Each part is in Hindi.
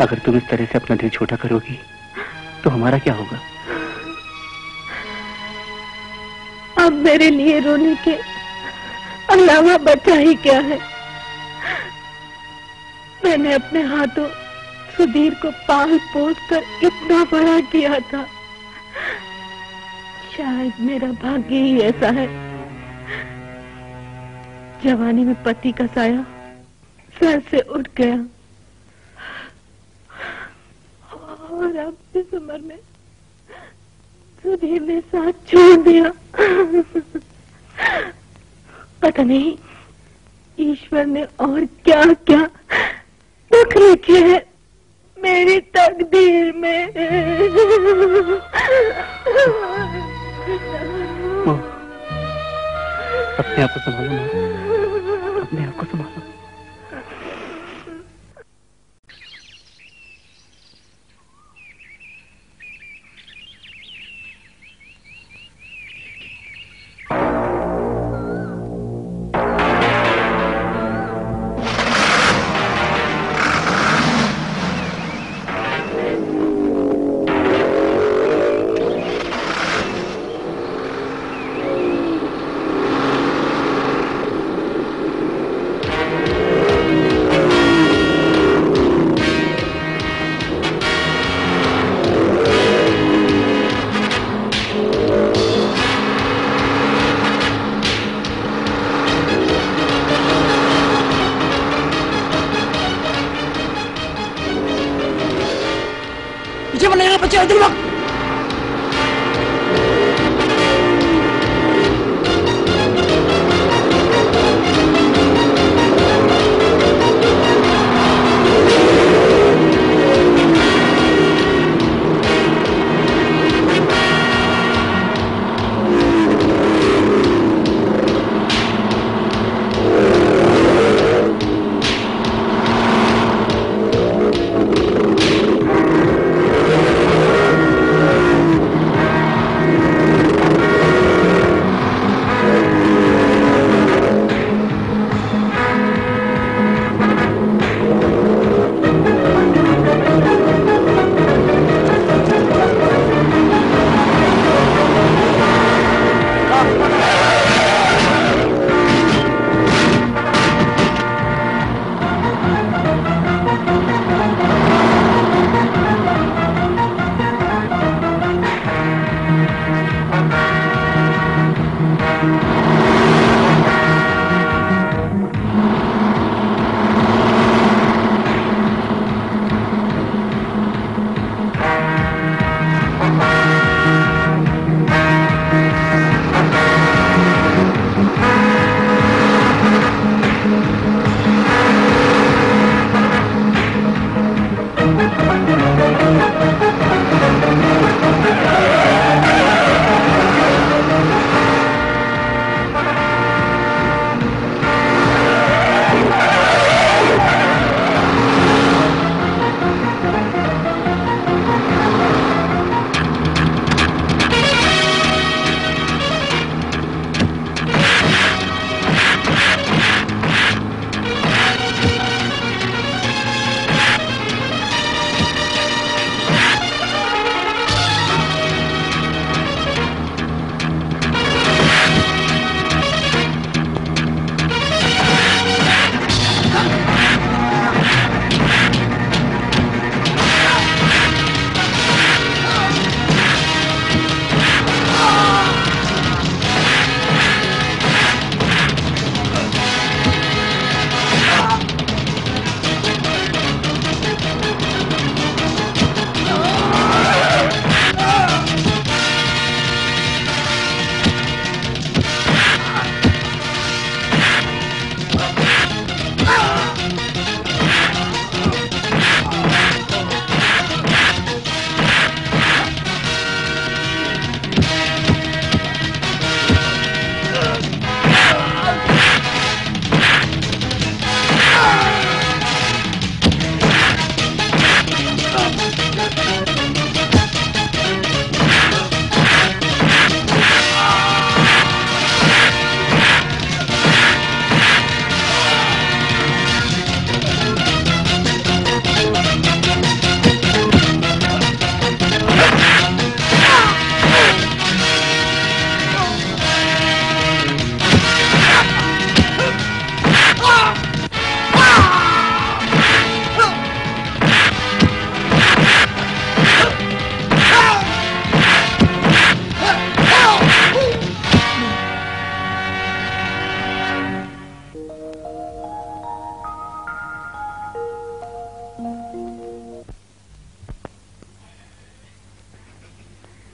अगर तुम इस तरह से अपना दिल छोटा करोगी तो हमारा क्या होगा? अब मेरे लिए रोने के अलावा बचा ही क्या है? मैंने अपने हाथों सुधीर को पाल पोस कर इतना बड़ा किया था। शायद मेरा भाग्य ही ऐसा है। जवानी में पति का साया सर से उठ गया और अब इस उम्र में सुधीर ने साथ छोड़ दिया। पता नहीं ईश्वर ने और क्या क्या दुख लिखे हैं मेरी तकदीर में। अपने आप को संभालो माँ, अपने आप को संभालो।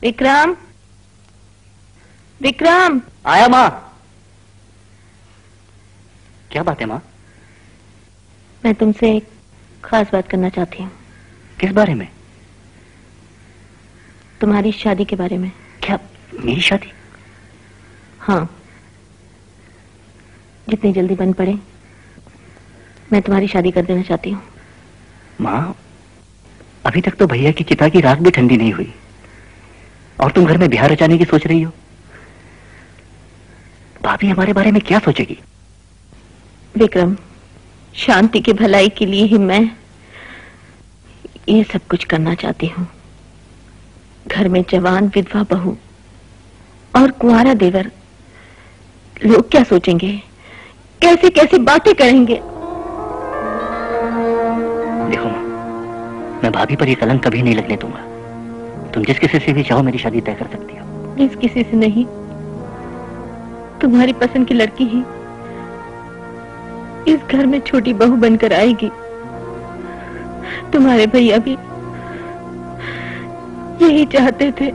विक्रम, विक्रम। आया माँ। क्या बात है माँ? मैं तुमसे एक खास बात करना चाहती हूँ। किस बारे में? तुम्हारी शादी के बारे में। क्या मेरी शादी? हाँ, जितनी जल्दी बन पड़े मैं तुम्हारी शादी कर देना चाहती हूँ। माँ, अभी तक तो भैया की चिता की राख भी ठंडी नहीं हुई और तुम घर में बिहार रचाने की सोच रही हो। भाभी हमारे बारे में क्या सोचेगी? विक्रम, शांति की भलाई के लिए ही मैं ये सब कुछ करना चाहती हूँ। घर में जवान विधवा बहू और कुंवारा देवर, लोग क्या सोचेंगे, कैसे कैसे बातें करेंगे। देखो माँ, मैं भाभी पर ये कलंक कभी नहीं लगने दूंगा। तुम जिस किसी से भी चाहो मेरी शादी तय कर सकती हो। जिस किसी से नहीं, तुम्हारी पसंद की लड़की ही इस घर में छोटी बहू बनकर आएगी। तुम्हारे भैया भी यही चाहते थे।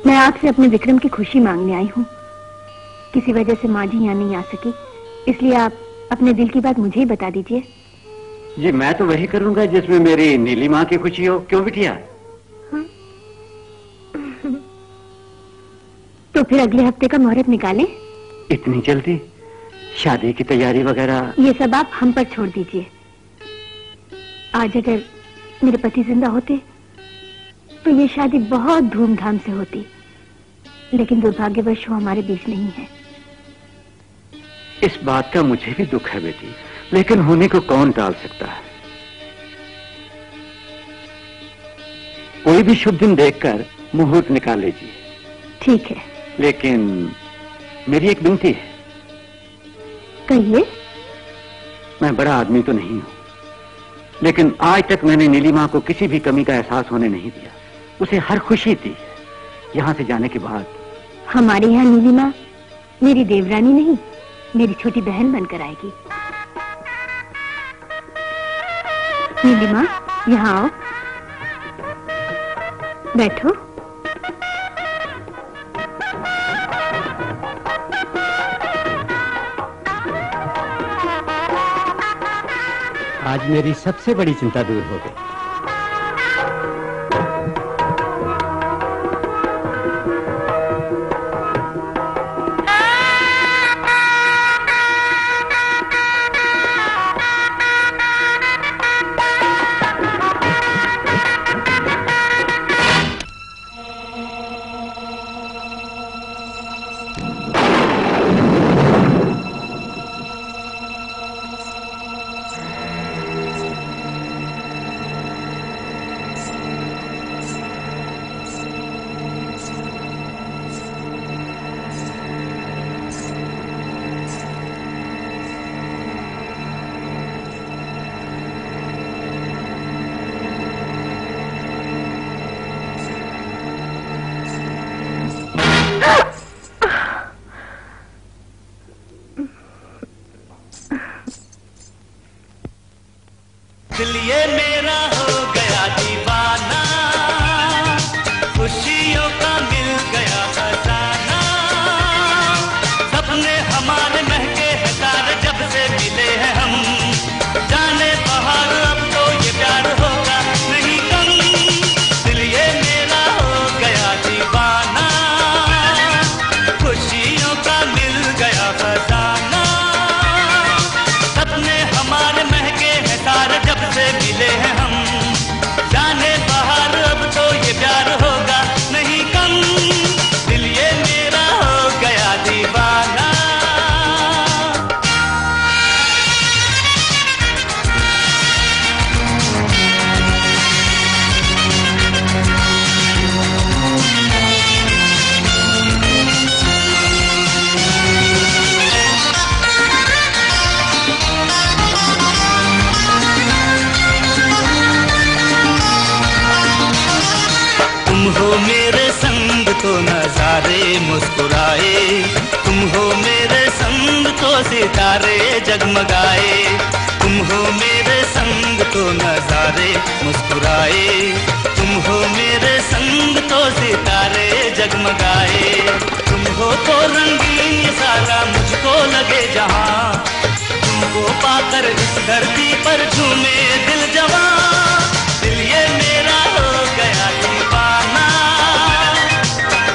मैं आपसे अपने विक्रम की खुशी मांगने आई हूँ। किसी वजह से माँ जी यहाँ नहीं आ सकी, इसलिए आप अपने दिल की बात मुझे ही बता दीजिए। जी मैं तो वही करूंगा जिसमें मेरी नीली माँ की खुशी हो। क्यों बिटिया? तो फिर अगले हफ्ते का मुहूर्त निकालें। इतनी जल्दी? शादी की तैयारी वगैरह? ये सब आप हम पर छोड़ दीजिए। आज अगर मेरे पति जिंदा होते तो ये शादी बहुत धूमधाम से होती, लेकिन दुर्भाग्यवश वो हमारे बीच नहीं है। इस बात का मुझे भी दुख है बेटी, लेकिन होने को कौन टाल सकता है। कोई भी शुभ दिन देखकर मुहूर्त निकाल लीजिए। ठीक है, लेकिन मेरी एक विनती है। कहिए। मैं बड़ा आदमी तो नहीं हूं, लेकिन आज तक मैंने नीलिमा को किसी भी कमी का एहसास होने नहीं दिया। उसे हर खुशी दी। यहां से जाने के बाद हमारे यहाँ नीलिमा मेरी देवरानी नहीं, मेरी छोटी बहन बनकर आएगी। नीलिमा, यहाँ आओ, बैठो। आज मेरी सबसे बड़ी चिंता दूर हो गई। दिल ये मेरा हो गया दीवाना, खुशियों का मिल गया खजाना। सपने हमारे महके हैं सारे जब से मिले हैं हम। जाने बाहर अब तो ये प्यार होगा नहीं कम। दिल ये मेरा हो गया दीवाना, खुशियों का मिल गया खजाना। सपने हमारे महके हैं सारे जब से मिले हैं हम। जाने बाहर अब तो ये प्यार होगा नहीं कम। दिल ये मेरा हो गया दीवाना। तुम हो मेरे संग तो नजारे मुस्कुराए, तुम हो मेरे संग तो सितारे जगमगाए, तुम हो मेरे संग तो नजारे मुस्कुराए, तुम हो मेरे संग तो सितारे जगमगाए, तुम हो तो रंगीन ये सारा मुझको लगे जहां, तुमको पाकर इस धरती पर झूमे दिल जवां, दिल ये मेरा हो गया दीवाना,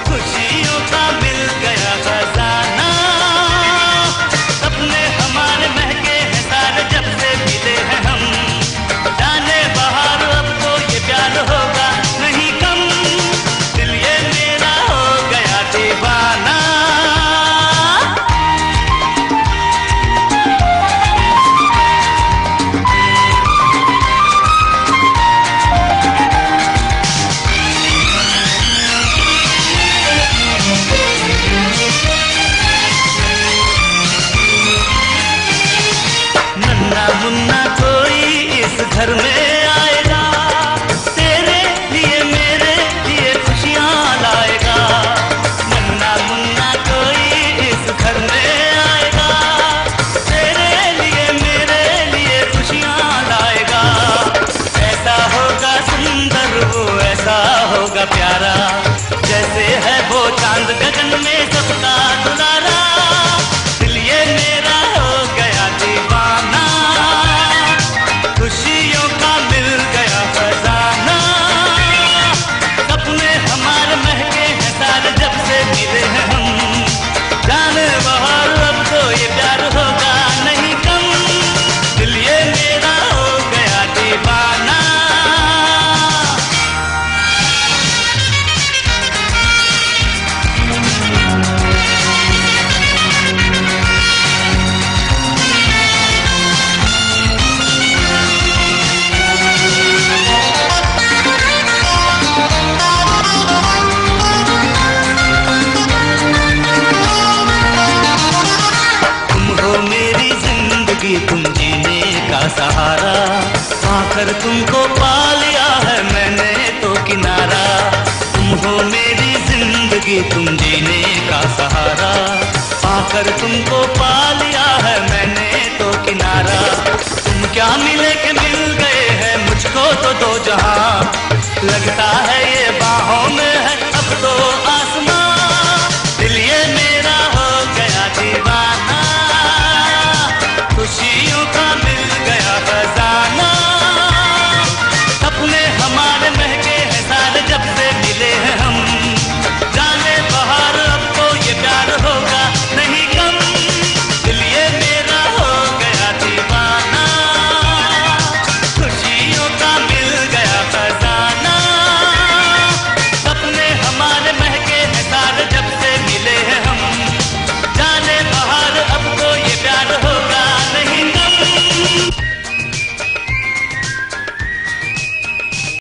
खुशियों का मिल गया खजाना, सपने हमारे महके हैं सारे जब से मिले हैं हम, जाने बाहर अब तो ये प्यार होगा नहीं कम, दिल ये मेरा हो गया दीवाना। नन्ना मुन्ना कोई इस घर में आएगा, तेरे लिए मेरे लिए खुशियां लाएगा, नन्ना मुन्ना कोई इस घर में आएगा, तेरे लिए मेरे लिए खुशियां लाएगा, ऐसा होगा सुंदर वो ऐसा होगा प्यारा, जैसे है वो चांद गगन में सबका दुलारा, दिल ये मेरा हो गया दीवाना, खुशियों का मिल गया खजाना, सपने हमारे महके हैं सारे जब से मिले हैं हम, जाने बाहर अब तो ये प्यार होगा नहीं कम, दिल ये मेरा हो गया दीवाना। तुम हो मेरी जिंदगी तुम जीने का सहारा, आकर तुमको पा लिया है मैंने तो किनारा, तुम हो मेरी जिंदगी तुम जीने का सहारा, आकर तुमको पा लिया है मैंने तो किनारा, तुम क्या मिले के मिल गए हैं मुझको तो दो जहां, लगता